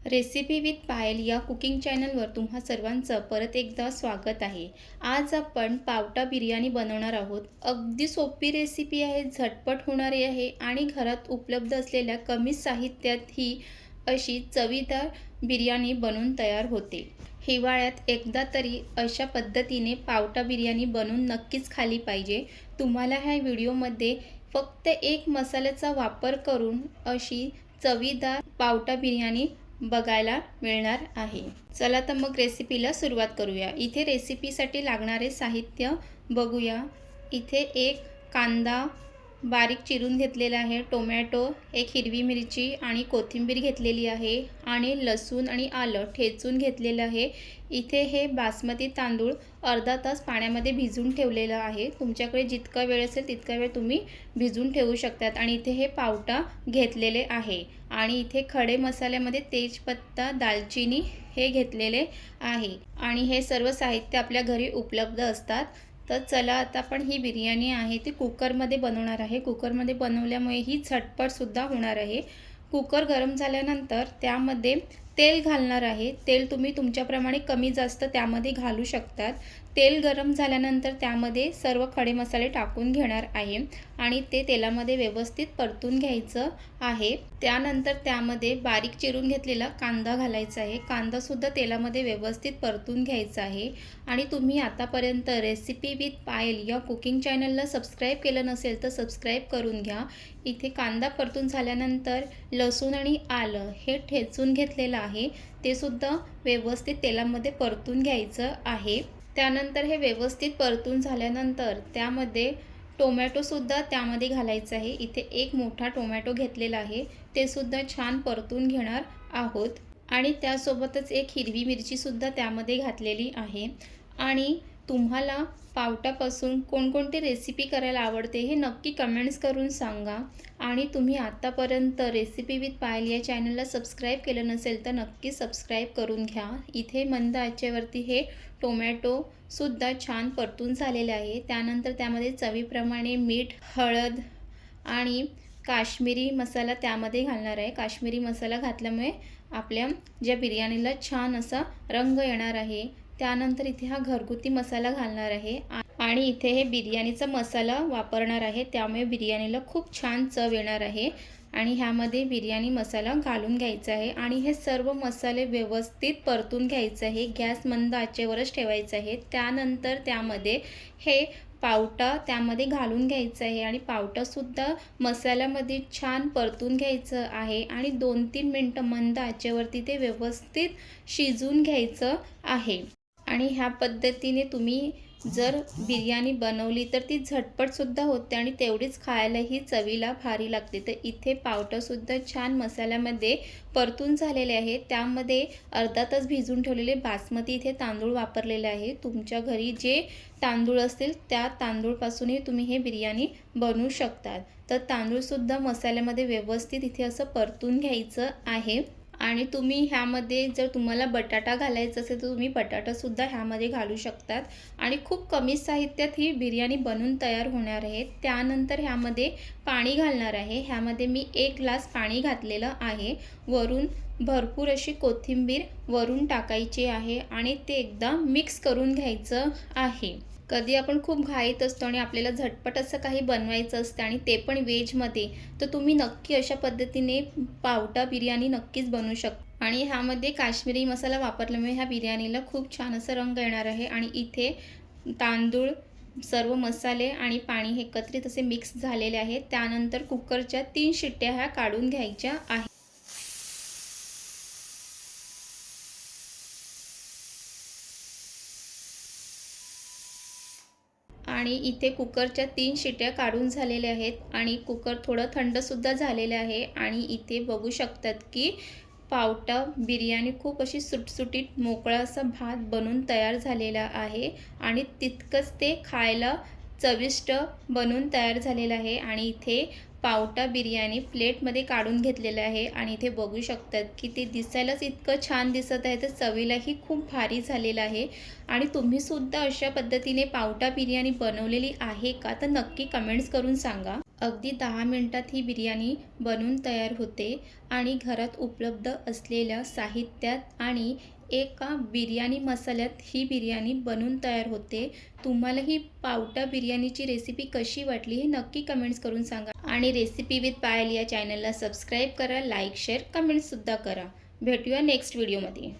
Recipe with पायल या cooking चॅनलवर तुम्हा सर्वांचं परत एकदा स्वागत आहे। आज आपण पावटा बिर्याणी बनवणार आहोत। अगदी सोपी रेसिपी आहे, झटपट होणारी आहे आणि घरात उपलब्ध असलेल्या कमी साहित्यात ही अशी चवीदार बिर्याणी बनून तयार होते। हिवाळ्यात एकदा तरी अशा पद्धतीने पावटा बिर्याणी बनवून नक्कीच खाल्ली पाहिजे। तुम्हाला ह्या व्हिडिओमध्ये फक्त एक मसाल्याचा वापर करून अशी चवीदार पावटा बिर्याणी बघायला मिळणार आहे। चला तर मग रेसिपीला सुरुवात करूया। इथे रेसिपीसाठी लागणारे साहित्य बघूया। इथे एक कांदा बारीक चिरून घेतलेला आहे, टोमॅटो, एक हिरवी मिरची आणि कोथिंबीर घेतलेली आहे आणि लसूण आणि आलं ठेचून घेतलेलं आहे। इथे हे बासमती तांदूळ अर्धा तास पाण्यामध्ये भिजवून ठेवलेलं आहे। तुमच्याकडे जितका वेळ असेल तितका वेळ तुम्ही भिजवून ठेवू शकतात। आणि इथे हे पावटा घेतलेले आहे आणि इथे खडे मसाल्यामध्ये तेजपत्ता, दालचिनी हे घेतलेले आहे आणि हे सर्व साहित्य आपल्या घरी उपलब्ध असतात। तर चला आता आपण ही बिर्याणी आहे ती कुकरमध्ये बनवणार आहे। कुकरमध्ये बनवल्यामुळे ही झटपटसुद्धा होणार आहे। कुकर गरम झाल्यानंतर त्यामध्ये तेल घालणार आहे। तेल तुम्ही तुमच्याप्रमाणे कमी जास्त त्यामध्ये घालू शकतात। तेल गरम झाल्यानंतर त्यामध्ये सर्व खडे मसाले टाकून घेणार आहे आणि ते तेलामध्ये व्यवस्थित परतून घ्यायचं आहे। त्यानंतर त्यामध्ये बारीक चिरून घेतलेला कांदा घालायचा आहे। कांदासुद्धा तेलामध्ये व्यवस्थित परतून घ्यायचा आहे। आणि तुम्ही आतापर्यंत रेसिपी विथ पायल या कुकिंग चॅनलला सबस्क्राईब केलं नसेल तर सबस्क्राईब करून घ्या। इथे कांदा परतून झाल्यानंतर लसूण आणि आलं हे ठेचून घेतलेलं आहे, ते सुद्धा व्यवस्थित तेलामध्ये परतून घ्यायचं आहे। त्यानंतर हे व्यवस्थित परतून झाल्यानंतर त्यामध्ये टोमॅटोसुद्धा त्यामध्ये घालायचं आहे। इथे एक मोठा टोमॅटो घेतलेला आहे, ते सुद्धा छान परतून घेणार आहोत आणि त्यासोबतच एक हिरवी मिरचीसुद्धा त्यामध्ये घातलेली आहे। आणि तुम्हाला पावटापासून कोणकोणती रेसिपी करायला आवडते हे नक्की कमेंट्स करून सांगा। आणि तुम्ही आतापर्यंत रेसिपी विथ पायल या चॅनलला सबस्क्राईब केलं नसेल तर नक्की सबस्क्राईब करून घ्या। इथे मंद आचेवरती हे टोमॅटोसुद्धा छान परतून झालेले आहे। त्यानंतर त्यामध्ये चवीप्रमाणे मीठ, हळद आणि काश्मीरी मसाला त्यामध्ये घालणार आहे। काश्मीरी मसाला घातल्यामुळे आपल्या ज्या बिर्याणीला छान असा रंग येणार आहे। त्यानंतर इथे हा घरगुती मसाला घालणार आहे आणि इथे हे बिर्याणीचा मसाला वापरणार आहे, त्यामुळे बिर्याणीला खूप छान चव येणार आहे। आणि ह्यामध्ये बिर्याणी मसाला घालून घ्यायचा आहे आणि हे सर्व मसाले व्यवस्थित परतून घ्यायचे आहे। गॅस मंद आचेवरच ठेवायचा आहे। त्यानंतर त्यामध्ये हे पावटा त्यामध्ये घालून घ्यायचं आहे आणि पावटासुद्धा मसाल्यामध्ये छान परतून घ्यायचं आहे आणि 2-3 मिनटं मंद आचेवरती ते व्यवस्थित शिजून घ्यायचं आहे। आणि ह्या पद्धतीने तुम्ही जर बिर्याणी बनवली तर ती झटपटसुद्धा होते आणि तेवढीच खायलाही चवीला भारी लागते। तर इथे पावटासुद्धा छान मसाल्यामध्ये परतून झालेले आहे। त्यामध्ये अर्धा तास भिजून ठेवलेले बासमती इथे तांदूळ वापरलेले आहे। तुमच्या घरी जे तांदूळ असतील त्या तांदूळपासूनही तुम्ही हे बिर्याणी बनवू शकतात। तर तांदूळसुद्धा मसाल्यामध्ये व्यवस्थित इथे असं परतून घ्यायचं आहे। आणि तुम्ही ह्यामध्ये जर तुम्हाला बटाटा घालायचा असेल तर तुम्ही बटाटासुद्धा ह्यामध्ये घालू शकतात आणि खूप कमी साहित्यात ही बिर्याणी बनून तयार होणार आहे। त्यानंतर ह्यामध्ये पाणी घालणार आहे। ह्यामध्ये मी 1 ग्लास पाणी घातलेलं आहे। वरून भरपूर अशी कोथिंबीर वरून टाकायची आहे आणि ते एकदा मिक्स करून घ्यायचं आहे। कधी आपण खूप घाईत असतो आणि आपल्याला झटपट असं काही बनवायचं असतं आणि ते पण व्हेजमध्ये, तर तुम्ही नक्की अशा पद्धतीने पावटा बिर्याणी नक्कीच बनवू शकता। आणि ह्यामध्ये काश्मीरी मसाला वापरल्यामुळे ह्या बिर्याणीला खूप छान असा रंग येणार आहे। आणि इथे तांदूळ, सर्व मसाले आणि पाणी हे एकत्रित असे मिक्स झालेले आहेत। त्यानंतर कुकरच्या 3 शिट्ट्या ह्या काढून घ्यायच्या आहेत। आणि इथे कुकरच्या 3 शिट्ट्या काढून झालेल्या आहेत आणि कुकर थोडं थंडसुद्धा झालेलं आहे। आणि इथे बघू शकतात की पावटा बिर्याणी खूप अशी सुटसुटीत मोकळा असा भात बनून तयार झालेला आहे आणि तितकंच ते खायला चविष्ट बनून तयार झालेलं आहे। आणि इथे पावटा बिर्याणी प्लेटमध्ये काढून घेतलेलं आहे आणि इथे बघू शकतात की ते दिसायलाच इतकं छान दिसत आहे, तर चवीलाही खूप भारी झालेलं आहे. आणि तुम्हीसुद्धा अशा पद्धतीने पावटा बिर्याणी बनवलेली आहे का? तर नक्की कमेंट्स करून सांगा. अगदी 10 मिनिटात ही बिर्याणी बनून तयार होते आणि घरात उपलब्ध असलेल्या साहित्यात आणि एका बिर्याणी मसाल्यात ही बिर्याणी बनून तयार होते. तुम्हाला ही पावटा बिर्याणीची रेसिपी कशी वाटली हे नक्की कमेंट्स करून सांगा. आणि रेसिपी विथ पायल या चॅनलला सबस्क्राईब करा, लाईक, शेअर, कमेंट्ससुद्धा करा. भेटूया नेक्स्ट व्हिडिओमध्ये.